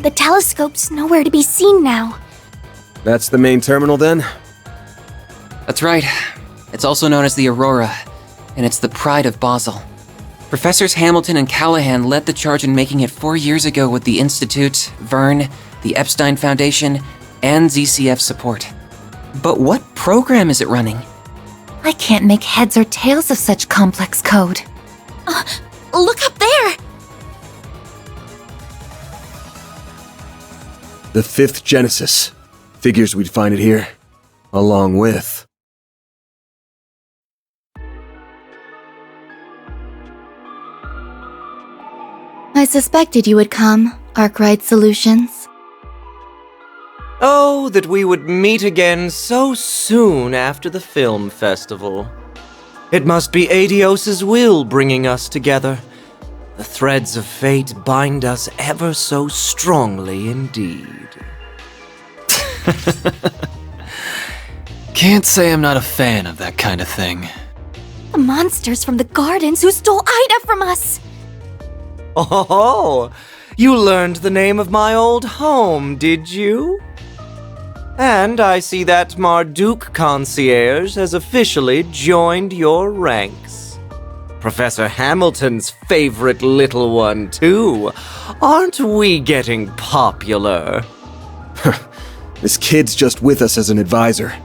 The telescope's nowhere to be seen now. That's the main terminal then? That's right. It's also known as the Aurora, and it's the pride of Basel. Professors Hamilton and Callahan led the charge in making it 4 years ago with the Institute, Verne, the Epstein Foundation, and ZCF support. But what program is it running? I can't make heads or tails of such complex code. Look up there! The 5th Genesis. Figures we'd find it here. Along with... I suspected you would come, Arkwright Solutions. Oh, that we would meet again so soon after the film festival. It must be Adios's will bringing us together. The threads of fate bind us ever so strongly indeed. Can't say I'm not a fan of that kind of thing. The monsters from the gardens who stole Ida from us! Oh, you learned the name of my old home, did you? And I see that Marduk concierge has officially joined your ranks. Professor Hamilton's favorite little one, too. Aren't we getting popular? This kid's just with us as an advisor.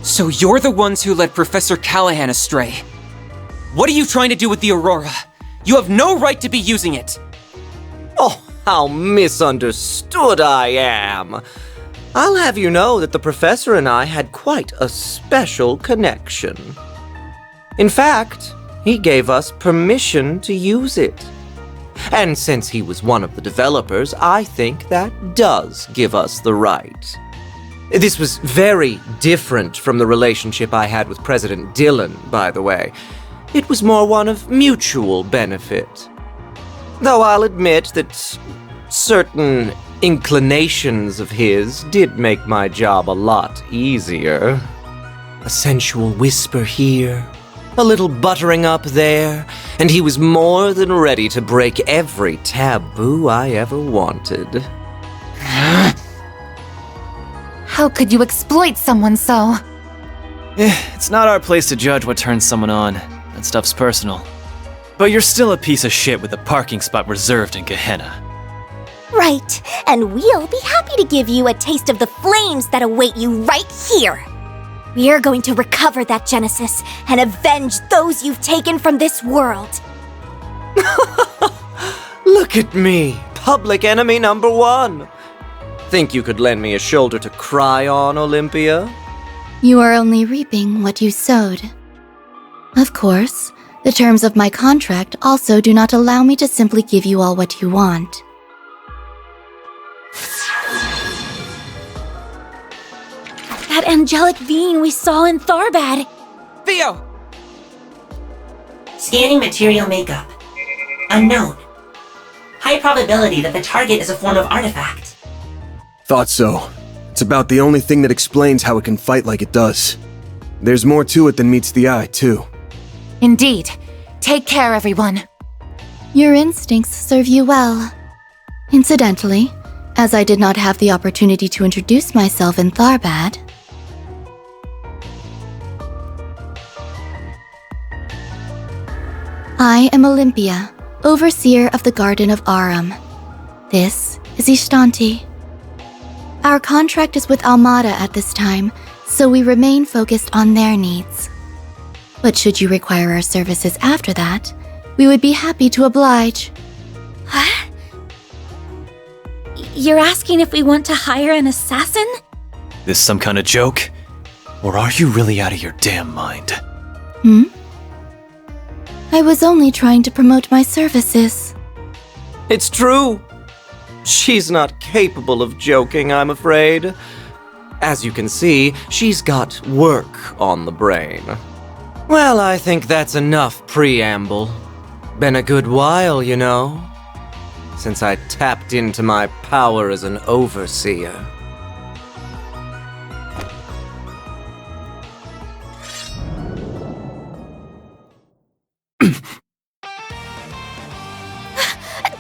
So you're the ones who led Professor Callahan astray. What are you trying to do with the Aurora? You have no right to be using it! Oh, how misunderstood I am! I'll have you know that the professor and I had quite a special connection. In fact, he gave us permission to use it. And since he was one of the developers, I think that does give us the right. This was very different from the relationship I had with President Dillon, by the way. It was more one of mutual benefit. Though I'll admit that certain inclinations of his did make my job a lot easier. A sensual whisper here, a little buttering up there, and he was more than ready to break every taboo I ever wanted. How could you exploit someone so? It's not our place to judge what turns someone on. That stuff's personal. But you're still a piece of shit with a parking spot reserved in Gehenna. Right, and we'll be happy to give you a taste of the flames that await you right here. We're going to recover that Genesis and avenge those you've taken from this world. Look at me, public enemy number 1. Think you could lend me a shoulder to cry on, Olympia? You are only reaping what you sowed. Of course, the terms of my contract also do not allow me to simply give you all what you want. That angelic being we saw in Tharbad. Theo! Scanning material makeup. Unknown. High probability that the target is a form of artifact. Thought so. It's about the only thing that explains how it can fight like it does. There's more to it than meets the eye, too. Indeed. Take care, everyone. Your instincts serve you well. Incidentally, as I did not have the opportunity to introduce myself in Tharbad, I am Olympia, overseer of the Garden of Aurum. This is Ishtanti. Our contract is with Almada at this time, so we remain focused on their needs. But should you require our services after that, we would be happy to oblige. Huh? You're asking if we want to hire an assassin? This some kind of joke? Or are you really out of your damn mind? I was only trying to promote my services. It's true. She's not capable of joking, I'm afraid. As you can see, she's got work on the brain. Well, I think that's enough preamble. Been a good while, you know, since I tapped into my power as an overseer.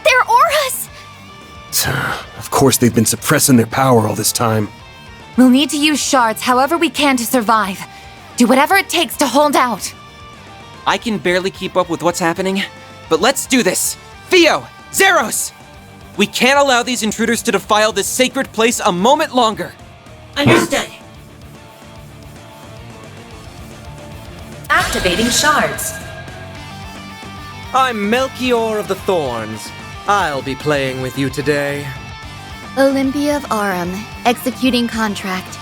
They're auras! course they've been suppressing their power all this time. We'll need to use shards however we can to survive. Do whatever it takes to hold out. I can barely keep up with what's happening, but let's do this! Theo! Zeros! We can't allow these intruders to defile this sacred place a moment longer! Understood. Activating shards. I'm Melchior of the Thorns. I'll be playing with you today. Olympia of Aurum, executing contract.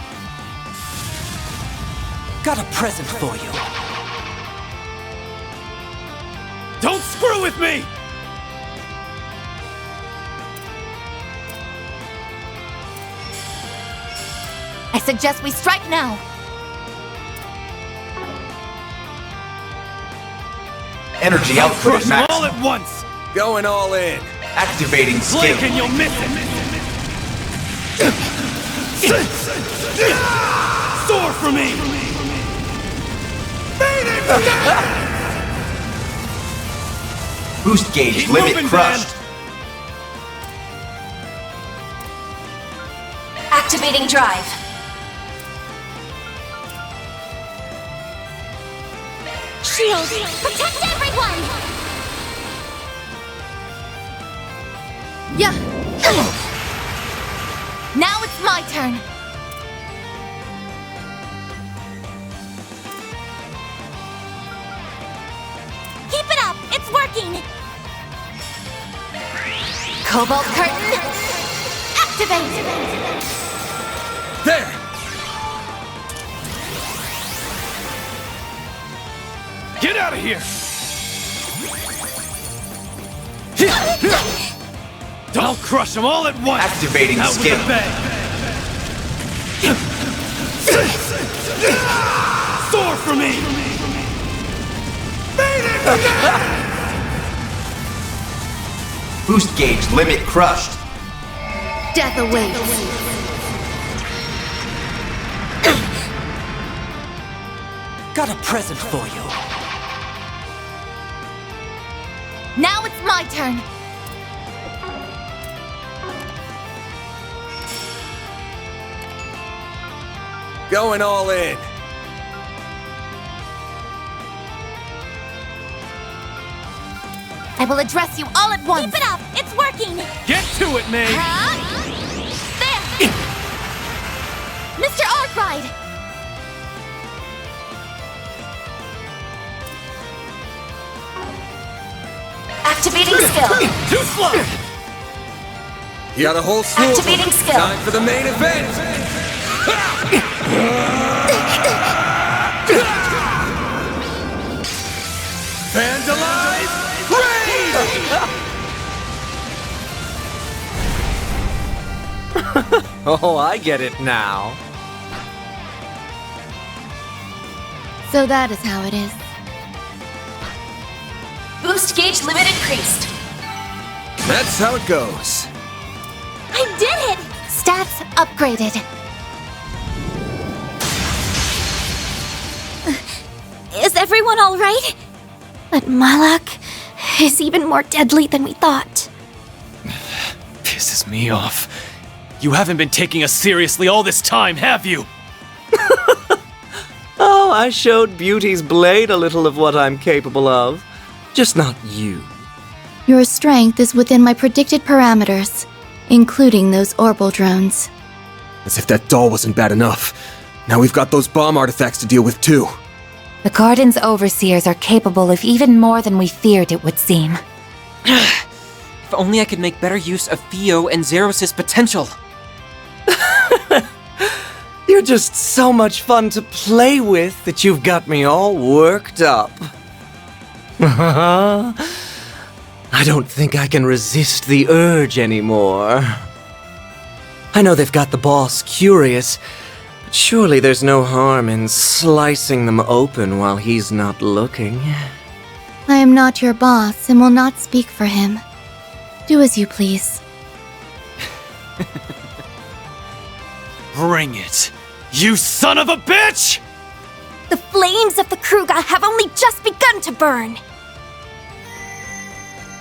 Got a present for you. Don't screw with me! I suggest we strike now. Energy output Crush max. them all at once! Going all in. Activating skill. Blink and you'll miss it! Soar for me! Boost gauge Keep limit moving, crushed. Activating drive. Shield! Protect everyone! Yeah. Now it's my turn. Keep it up! It's working! Cobalt curtain. Activate! There! Get out of here! I'll crush them all at once! Activating Out with skill. a bang! Soar for me! Boost gauge limit crushed. Death awaits. Got a present for you. Now it's my turn. Going all in. I will address you all at once. Keep it up! It's working! Get to it, May! There! Mr. Arkwright! Activating skill. Too slow! You got a whole slew of Activating them. skill. Time for the main event! Fans alive! Oh, I get it now. So that is how it is. Boost gauge limit increased. That's how it goes. I did it! Stats upgraded. Is everyone alright? But Malak is even more deadly than we thought. Pisses me off. You haven't been taking us seriously all this time, have you? Oh, I showed Beauty's blade a little of what I'm capable of. Just not you. Your strength is within my predicted parameters, including those orbital drones. As if that doll wasn't bad enough. Now we've got those bomb artifacts to deal with too. The Garden's overseers are capable of even more than we feared it would seem. If only I could make better use of Theo and Zeros' potential. You're just so much fun to play with that you've got me all worked up. I don't think I can resist the urge anymore. I know they've got the boss curious, but surely there's no harm in slicing them open while he's not looking. I am not your boss and will not speak for him. Do as you please. Bring it! You son of a bitch! The flames of the Kruga have only just begun to burn!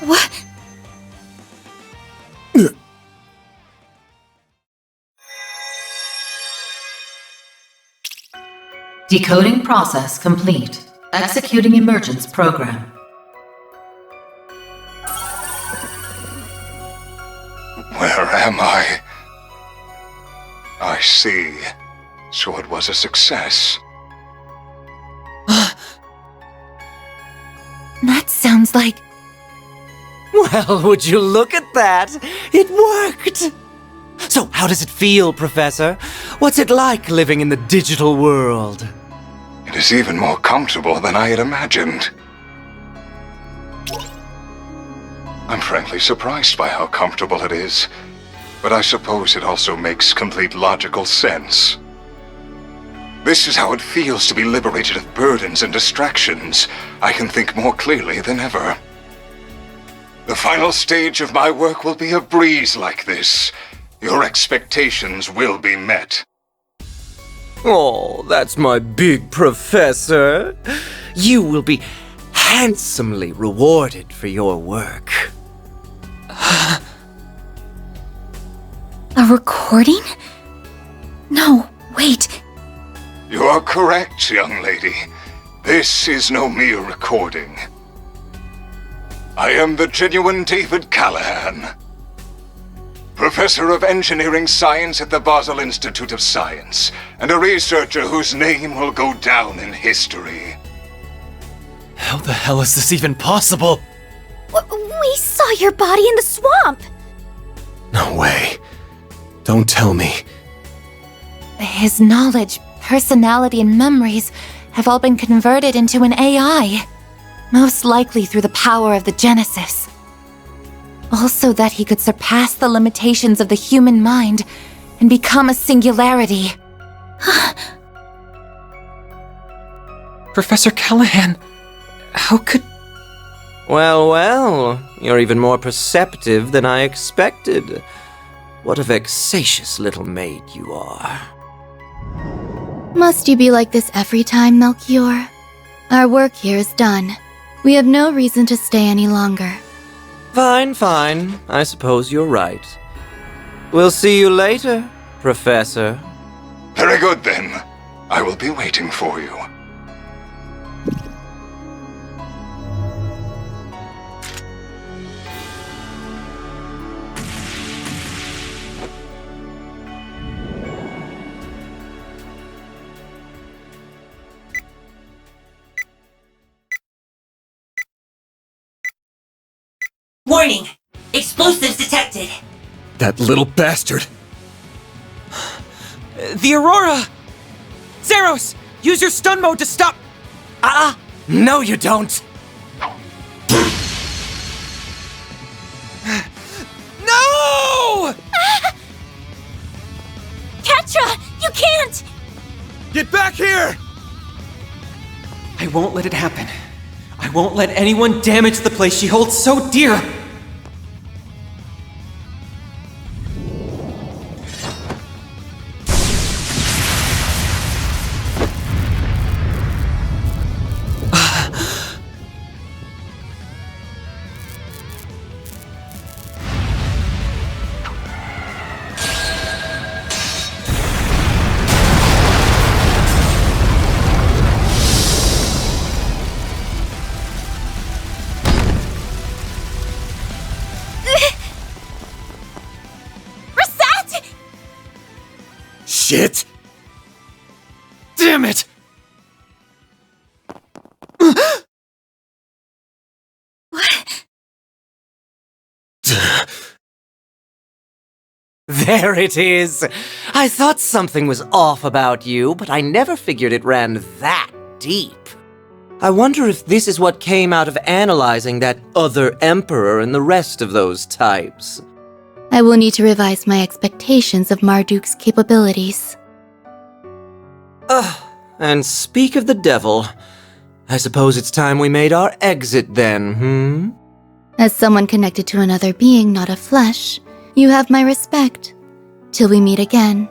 What? Decoding process complete. Executing emergence program. Where am I? I see. So it was a success. That sounds like... Well, would you look at that? It worked! So, how does it feel, Professor? What's it like living in the digital world? It is even more comfortable than I had imagined. I'm frankly surprised by how comfortable it is, but I suppose it also makes complete logical sense. This is how it feels to be liberated of burdens and distractions. I can think more clearly than ever. The final stage of my work will be a breeze like this. Your expectations will be met. Oh, that's my big professor. You will be handsomely rewarded for your work. A recording? No, wait. You are correct, young lady. This is no mere recording. I am the genuine David Callahan, Professor of Engineering Science at the Basel Institute of Science, and a researcher whose name will go down in history. How the hell is this even possible? We saw your body in the swamp! No way. Don't tell me. His knowledge, personality, and memories have all been converted into an AI. Most likely through the power of the Genesis. Also that he could surpass the limitations of the human mind and become a singularity. Professor Callahan, how could... Well, you're even more perceptive than I expected. What a vexatious little maid you are. Must you be like this every time, Melchior? Our work here is done. We have no reason to stay any longer. Fine. I suppose you're right. We'll see you later, Professor. Very good, then. I will be waiting for you. Warning! Explosives detected! That little bastard! The Aurora! Zeros! Use your stun mode to stop... No you don't! No! Ketra, you can't! Get back here! I won't let it happen. I won't let anyone damage the place she holds so dear! Shit! Damn it! There it is! I thought something was off about you, but I never figured it ran that deep. I wonder if this is what came out of analyzing that other emperor and the rest of those types. I will need to revise my expectations of Marduk's capabilities. And speak of the devil, I suppose it's time we made our exit then, As someone connected to another being not of flesh, you have my respect. Till we meet again.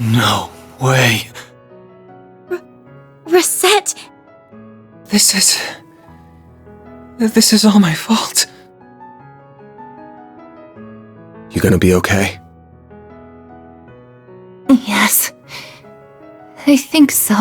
No way. Reset! This is all my fault. You gonna be okay? Yes. I think so.